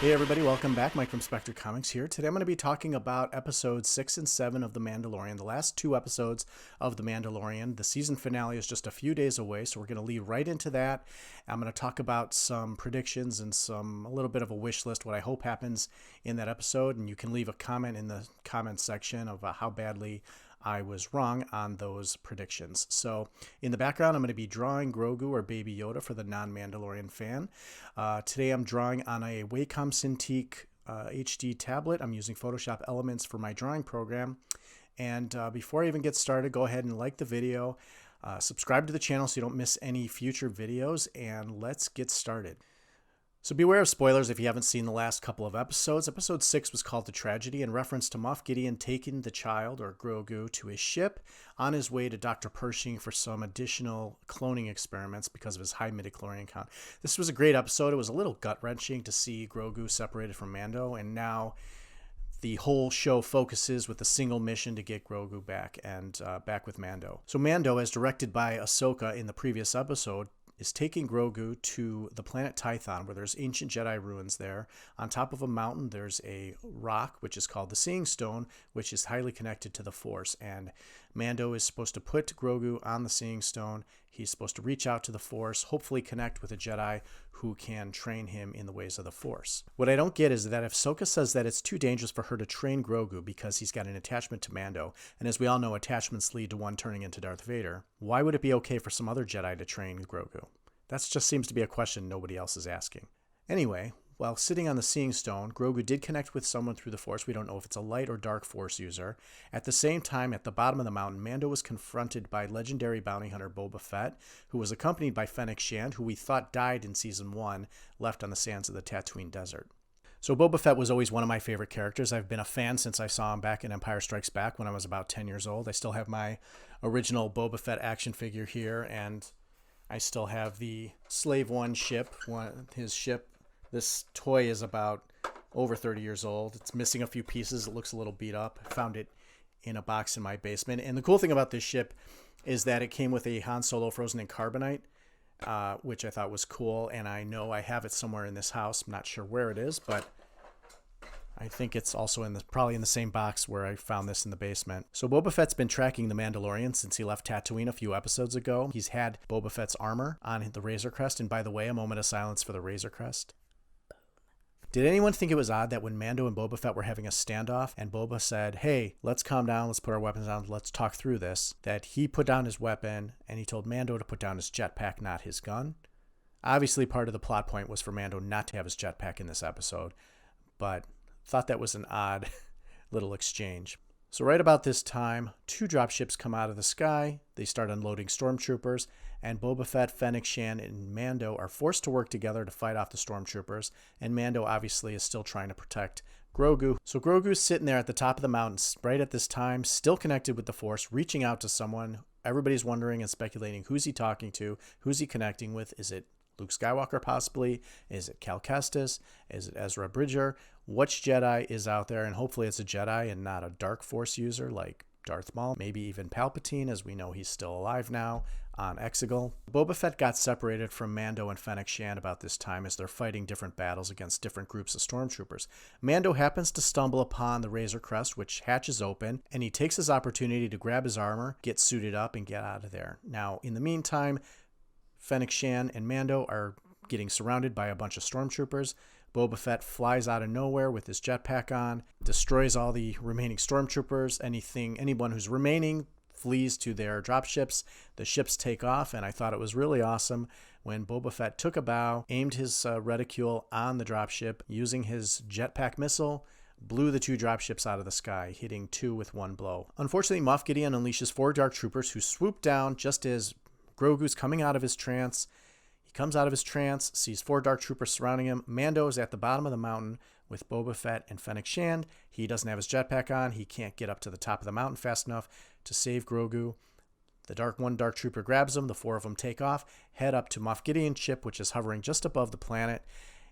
Hey everybody, welcome back. Mike from Spectre Comics here. Today I'm going to be talking about episodes 6 and 7 of The Mandalorian, the last two episodes of The Mandalorian. The season finale is just a few days away, so we're going to lead right into that. I'm going to talk about some predictions and a little bit of a wish list, what I hope happens in that episode, and you can leave a comment in the comment section of how badly I was wrong on those predictions. So in the background, I'm going to be drawing Grogu or Baby Yoda for the non-Mandalorian fan. Today I'm drawing on a Wacom Cintiq HD tablet. I'm using Photoshop Elements for my drawing program. And before I even get started, go ahead and like the video, subscribe to the channel so you don't miss any future videos, and let's get started. So beware of spoilers if you haven't seen the last couple of episodes. Episode 6 was called The Tragedy, in reference to Moff Gideon taking the child, or Grogu, to his ship on his way to Dr. Pershing for some additional cloning experiments because of his high midichlorian count. This was a great episode. It was a little gut-wrenching to see Grogu separated from Mando, and now the whole show focuses with a single mission to get Grogu back and back with Mando. So Mando, as directed by Ahsoka in the previous episode, is taking Grogu to the planet Tython, where there's ancient Jedi ruins there. On top of a mountain, there's a rock, which is called the Seeing Stone, which is highly connected to the Force. And Mando is supposed to put Grogu on the Seeing Stone. He's supposed to reach out to the Force, hopefully connect with a Jedi who can train him in the ways of the Force. What I don't get is that if Ahsoka says that it's too dangerous for her to train Grogu because he's got an attachment to Mando, and as we all know, attachments lead to one turning into Darth Vader, why would it be okay for some other Jedi to train Grogu? That just seems to be a question nobody else is asking. Anyway, while sitting on the Seeing Stone, Grogu did connect with someone through the Force. We don't know if it's a light or dark Force user. At the same time, at the bottom of the mountain, Mando was confronted by legendary bounty hunter Boba Fett, who was accompanied by Fennec Shand, who we thought died in Season 1, left on the sands of the Tatooine Desert. So Boba Fett was always one of my favorite characters. I've been a fan since I saw him back in Empire Strikes Back when I was about 10 years old. I still have my original Boba Fett action figure here, and I still have the Slave One ship, his ship. This toy is about over 30 years old. It's missing a few pieces. It looks a little beat up. I found it in a box in my basement. And the cool thing about this ship is that it came with a Han Solo frozen in carbonite, which I thought was cool. And I know I have it somewhere in this house. I'm not sure where it is, but I think it's also probably in the same box where I found this in the basement. So Boba Fett's been tracking the Mandalorian since he left Tatooine a few episodes ago. He's had Boba Fett's armor on the Razor Crest. And by the way, a moment of silence for the Razor Crest. Did anyone think it was odd that when Mando and Boba Fett were having a standoff and Boba said, hey, let's calm down, let's put our weapons down, let's talk through this, that he put down his weapon and he told Mando to put down his jetpack, not his gun? Obviously, part of the plot point was for Mando not to have his jetpack in this episode, but thought that was an odd little exchange. So right about this time, two dropships come out of the sky. They start unloading stormtroopers, and Boba Fett, Fennec Shand, and Mando are forced to work together to fight off the stormtroopers, and Mando obviously is still trying to protect Grogu. So Grogu's sitting there at the top of the mountain right at this time, still connected with the Force, reaching out to someone. Everybody's wondering and speculating, who's he talking to? Who's he connecting with? Is it Luke Skywalker possibly? Is it Cal Kestis? Is it Ezra Bridger? Which Jedi is out there? And hopefully it's a Jedi and not a dark Force user like Darth Maul, maybe even Palpatine, as we know he's still alive now on Exegol. Boba Fett got separated from Mando and Fennec Shand about this time as they're fighting different battles against different groups of stormtroopers. Mando happens to stumble upon the Razor Crest, which hatches open, and he takes his opportunity to grab his armor, get suited up, and get out of there. Now, in the meantime, Fennec Shand and Mando are getting surrounded by a bunch of stormtroopers. Boba Fett flies out of nowhere with his jetpack on, destroys all the remaining stormtroopers. Anyone who's remaining flees to their dropships. The ships take off, and I thought it was really awesome when Boba Fett took a bow, aimed his reticule on the dropship, using his jetpack missile, blew the two dropships out of the sky, hitting two with one blow. Unfortunately, Moff Gideon unleashes 4 dark troopers who swoop down just as Grogu's coming out of his trance. He comes out of his trance, sees 4 dark troopers surrounding him. Mando is at the bottom of the mountain with Boba Fett and Fennec Shand. He doesn't have his jetpack on. He can't get up to the top of the mountain fast enough to save Grogu. One dark trooper grabs him. The 4 of them take off, head up to Moff Gideon's ship, which is hovering just above the planet.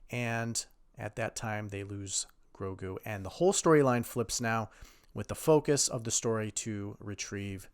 And at that time, they lose Grogu. And the whole storyline flips now with the focus of the story to retrieve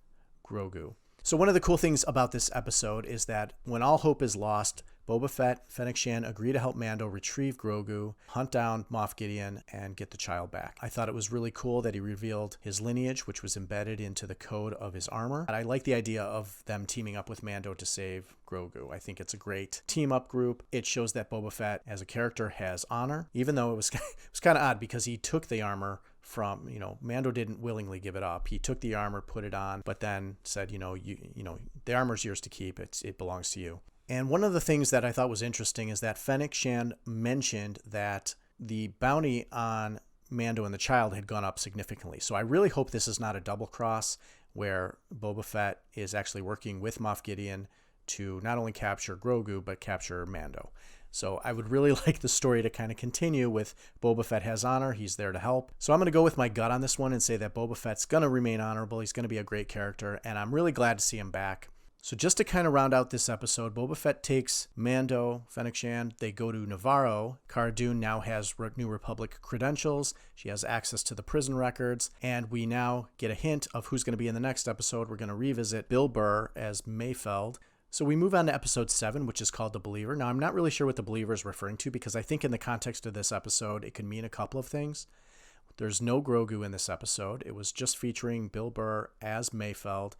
Grogu. So one of the cool things about this episode is that when all hope is lost, Boba Fett, Fennec Shand agree to help Mando retrieve Grogu, hunt down Moff Gideon, and get the child back. I thought it was really cool that he revealed his lineage, which was embedded into the code of his armor. And I like the idea of them teaming up with Mando to save Grogu. I think it's a great team-up group. It shows that Boba Fett, as a character, has honor, even though it was kind of odd because he took the armor from, Mando didn't willingly give it up. He took the armor, put it on, but then said, the armor's yours to keep. It belongs to you. And one of the things that I thought was interesting is that Fennec Shand mentioned that the bounty on Mando and the child had gone up significantly. So I really hope this is not a double cross where Boba Fett is actually working with Moff Gideon to not only capture Grogu, but capture Mando. So I would really like the story to kind of continue with Boba Fett has honor. He's there to help. So I'm going to go with my gut on this one and say that Boba Fett's going to remain honorable. He's going to be a great character, and I'm really glad to see him back. So just to kind of round out this episode, Boba Fett takes Mando, Fennec Shand. They go to Navarro. Cara Dune now has New Republic credentials. She has access to the prison records. And we now get a hint of who's going to be in the next episode. We're going to revisit Bill Burr as Mayfeld. So we move on to episode 7, which is called The Believer. Now, I'm not really sure what The Believer is referring to because I think in the context of this episode, it could mean a couple of things. There's no Grogu in this episode. It was just featuring Bill Burr as Mayfeld.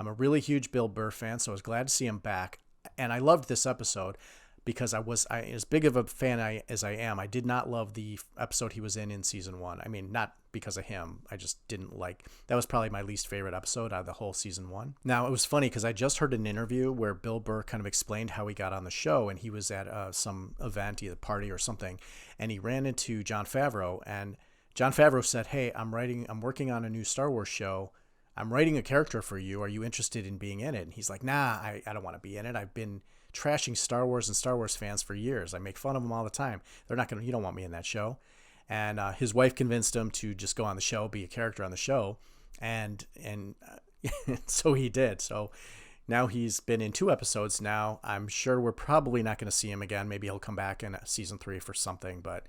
I'm a really huge Bill Burr fan, so I was glad to see him back. And I loved this episode because as big of a fan as I am, I did not love the episode he was in season 1. I mean, not because of him. I just didn't like, that was probably my least favorite episode out of the whole season 1. Now, it was funny because I just heard an interview where Bill Burr kind of explained how he got on the show, and he was at some event, either party or something, and he ran into Jon Favreau, and Jon Favreau said, "Hey, I'm working on a new Star Wars show. I'm writing a character for you. Are you interested in being in it?" And he's like, "Nah, I don't want to be in it. I've been trashing Star Wars and Star Wars fans for years. I make fun of them all the time. You don't want me in that show." And his wife convinced him to just go on the show, be a character on the show. And so he did. So now he's been in 2 episodes now. I'm sure we're probably not going to see him again. Maybe he'll come back in season 3 for something, but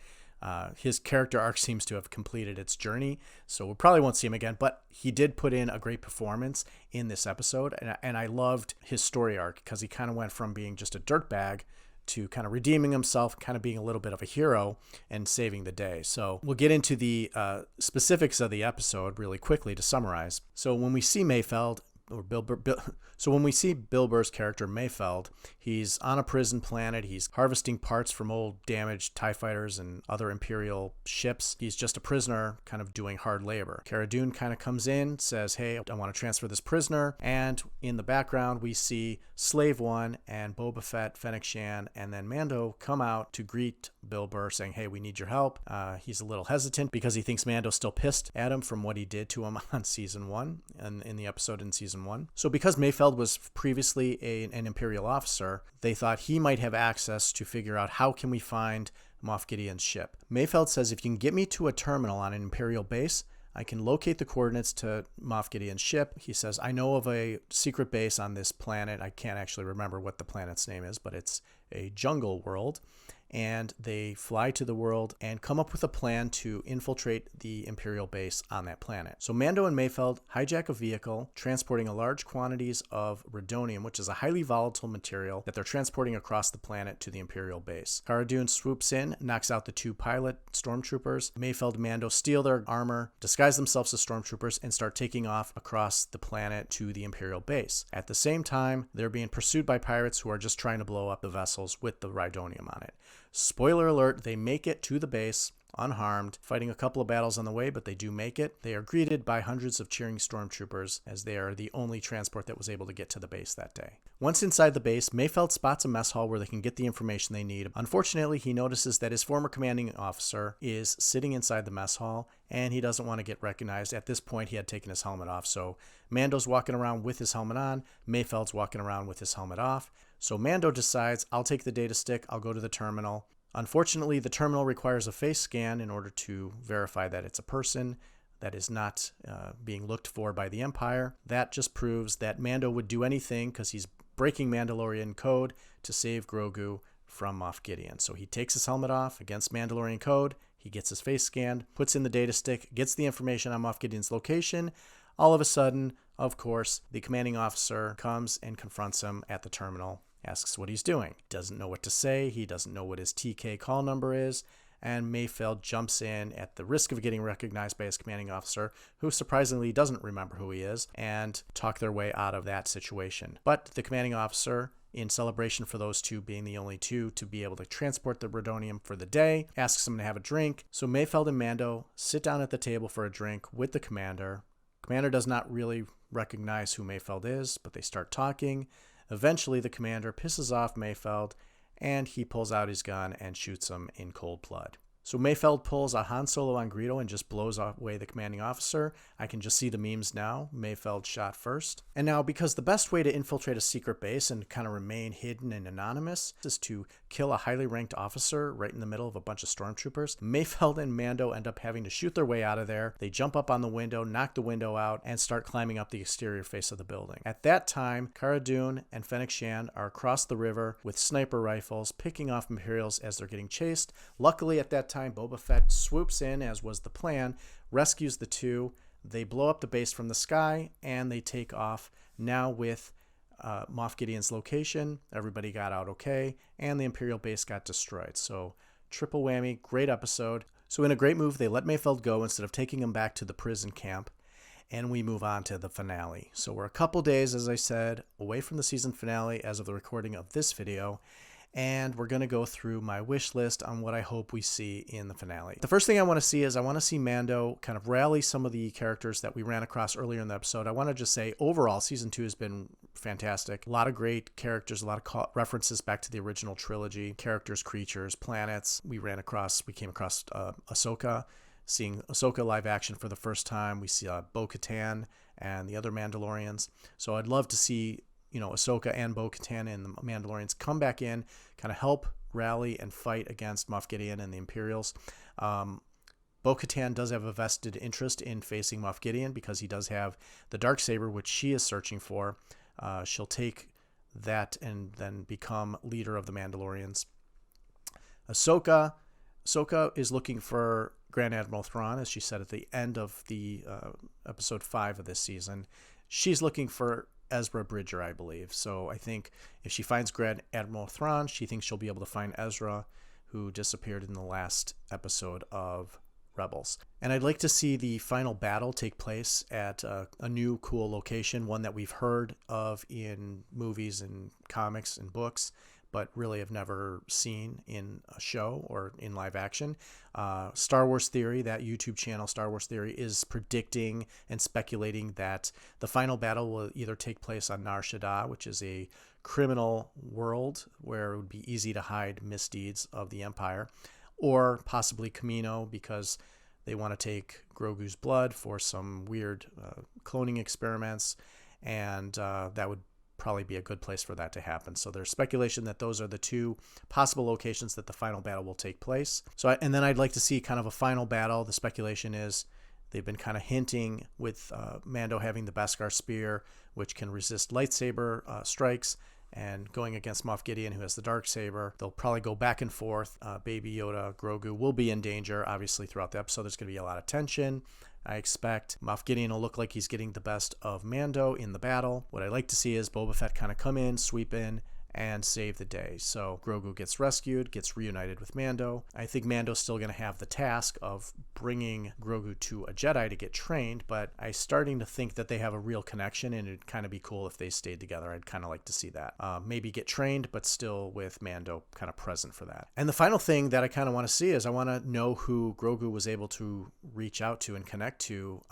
his character arc seems to have completed its journey, so we probably won't see him again, but he did put in a great performance in this episode, and I loved his story arc because he kind of went from being just a dirtbag to kind of redeeming himself, kind of being a little bit of a hero and saving the day. So we'll get into the specifics of the episode really quickly to summarize. So when we see Mayfeld, or so when we see Bill Burr's character Mayfeld, he's on a prison planet. He's harvesting parts from old damaged TIE fighters and other Imperial ships. He's just a prisoner kind of doing hard labor. Cara Dune kind of comes in, says, "Hey, I want to transfer this prisoner." And in the background, we see Slave One and Boba Fett, Fennec Shand, and then Mando come out to greet Bill Burr saying, "Hey, we need your help." He's a little hesitant because he thinks Mando's still pissed at him from what he did to him on season 1 and in the episode in season 1. So because Mayfeld was previously an Imperial officer, they thought he might have access to figure out how can we find Moff Gideon's ship. Mayfeld says, "If you can get me to a terminal on an Imperial base, I can locate the coordinates to Moff Gideon's ship." He says, "I know of a secret base on this planet." I can't actually remember what the planet's name is, but it's a jungle world. And they fly to the world and come up with a plan to infiltrate the Imperial base on that planet. So Mando and Mayfeld hijack a vehicle transporting a large quantities of rhodonium, which is a highly volatile material that they're transporting across the planet to the Imperial base. Cara Dune swoops in, knocks out the 2 pilot stormtroopers. Mayfeld and Mando steal their armor, disguise themselves as stormtroopers, and start taking off across the planet to the Imperial base. At the same time, they're being pursued by pirates who are just trying to blow up the vessels with the rhodonium on it. Spoiler alert, they make it to the base unharmed, fighting a couple of battles on the way, but they do make it. They are greeted by hundreds of cheering stormtroopers as they are the only transport that was able to get to the base that day. Once inside the base, Mayfeld spots a mess hall where they can get the information they need. Unfortunately, he notices that his former commanding officer is sitting inside the mess hall, and he doesn't want to get recognized. At this point, he had taken his helmet off, so Mando's walking around with his helmet on, Mayfeld's walking around with his helmet off. So Mando decides, "I'll take the data stick, I'll go to the terminal." Unfortunately, the terminal requires a face scan in order to verify that it's a person that is not being looked for by the Empire. That just proves that Mando would do anything because he's breaking Mandalorian code to save Grogu from Moff Gideon. So he takes his helmet off against Mandalorian code, he gets his face scanned, puts in the data stick, gets the information on Moff Gideon's location. All of a sudden, of course, the commanding officer comes and confronts him at the terminal, asks what he's doing. Doesn't know what to say. He doesn't know what his TK call number is. And Mayfeld jumps in at the risk of getting recognized by his commanding officer, who surprisingly doesn't remember who he is, and talk their way out of that situation. But the commanding officer, in celebration for those two being the only two to be able to transport the Brodonium for the day, asks them to have a drink. So Mayfeld and Mando sit down at the table for a drink with the commander. Commander does not really recognize who Mayfeld is, but they start talking. Eventually, the commander pisses off Mayfeld, and he pulls out his gun and shoots him in cold blood. So Mayfeld pulls a Han Solo on Greedo and just blows away the commanding officer. I can just see the memes now. Mayfeld shot first. And now, because the best way to infiltrate a secret base and kind of remain hidden and anonymous is to kill a highly ranked officer right in the middle of a bunch of stormtroopers, Mayfeld and Mando end up having to shoot their way out of there. They jump up on the window, knock the window out, and start climbing up the exterior face of the building. At that time, Cara Dune and Fennec Shand are across the river with sniper rifles, picking off Imperials as they're getting chased. Luckily, at that time, Boba Fett swoops in, as was the plan, rescues the two. They blow up the base from the sky, and they take off, now with Moff Gideon's location. Everybody got out okay, and the Imperial base got destroyed. So triple whammy, great episode. So in a great move, they let Mayfeld go instead of taking him back to the prison camp, and we move on to the finale. So we're a couple days, as I said, away from the season finale as of the recording of this video, and we're going to go through my wish list on what I hope we see in the finale. The first thing I want to see is I want to see Mando kind of rally some of the characters that we ran across earlier in the episode. I want to just say, overall, Season 2 has been fantastic. A lot of great characters, a lot of references back to the original trilogy, characters, creatures, planets. We came across Ahsoka, seeing Ahsoka live action for the first time. We see Bo-Katan and the other Mandalorians. So I'd love to see Ahsoka and Bo-Katan and the Mandalorians come back in, kind of help rally and fight against Moff Gideon and the Imperials. Bo-Katan does have a vested interest in facing Moff Gideon because he does have the Darksaber, which she is searching for. She'll take that and then become leader of the Mandalorians. Ahsoka is looking for Grand Admiral Thrawn, as she said at the end of the episode 5 of this season. She's looking for Ezra Bridger, I believe. So I think if she finds Grand Admiral Thrawn, she thinks she'll be able to find Ezra, who disappeared in the last episode of Rebels. And I'd like to see the final battle take place at a new cool location, one that we've heard of in movies and comics and books, but really have never seen in a show or in live action. Star Wars Theory, that YouTube channel, Star Wars Theory, is predicting and speculating that the final battle will either take place on Nar Shaddaa, which is a criminal world where it would be easy to hide misdeeds of the Empire, or possibly Kamino, because they want to take Grogu's blood for some weird cloning experiments, and that would probably be a good place for that to happen. So there's speculation that those are the two possible locations that the final battle will take place. And then I'd like to see kind of a final battle. The speculation is they've been kind of hinting with Mando having the Beskar spear, which can resist lightsaber strikes, and going against Moff Gideon, who has the Darksaber. They'll probably go back and forth. Baby Yoda, Grogu will be in danger. Obviously, throughout the episode, there's going to be a lot of tension. I expect Moff Gideon will look like he's getting the best of Mando in the battle. What I like to see is Boba Fett kind of come in, sweep in, and save the day. So Grogu gets rescued, gets reunited with Mando. I think Mando's still going to have the task of bringing Grogu to a Jedi to get trained, but I'm starting to think that they have a real connection, and it'd kind of be cool if they stayed together. I'd kind of like to see that. Maybe get trained, but still with Mando kind of present for that. And the final thing that I kind of want to see is I want to know who Grogu was able to reach out to and connect to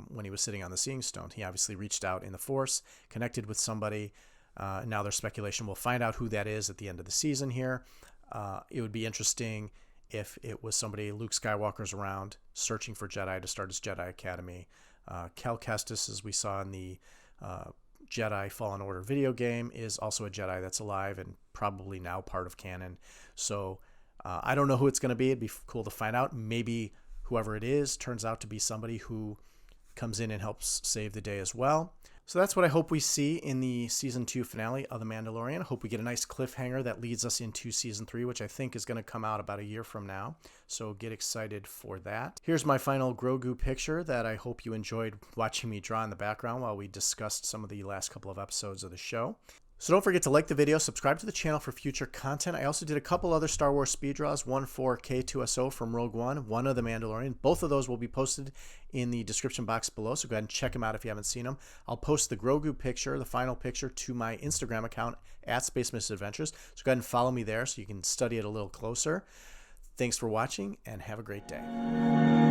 when he was sitting on the Seeing Stone. He obviously reached out in the Force, connected with somebody. Now there's speculation. We'll find out who that is at the end of the season here. It would be interesting if it was somebody Luke Skywalker's around searching for Jedi to start his Jedi Academy. Cal Kestis, as we saw in the Jedi Fallen Order video game, is also a Jedi that's alive and probably now part of canon. So I don't know who it's going to be. It'd be cool to find out. Maybe whoever it is turns out to be somebody who comes in and helps save the day as well. So that's what I hope we see in the Season 2 finale of The Mandalorian. I hope we get a nice cliffhanger that leads us into Season 3, which I think is going to come out about a year from now. So get excited for that. Here's my final Grogu picture that I hope you enjoyed watching me draw in the background while we discussed some of the last couple of episodes of the show. So don't forget to like the video, subscribe to the channel for future content. I also did a couple other Star Wars speed draws, one for K2SO from Rogue One, one of The Mandalorian. Both of those will be posted in the description box below, so go ahead and check them out if you haven't seen them. I'll post the Grogu picture, the final picture, to my Instagram account at Space Misadventures. So go ahead and follow me there so you can study it a little closer. Thanks for watching and have a great day.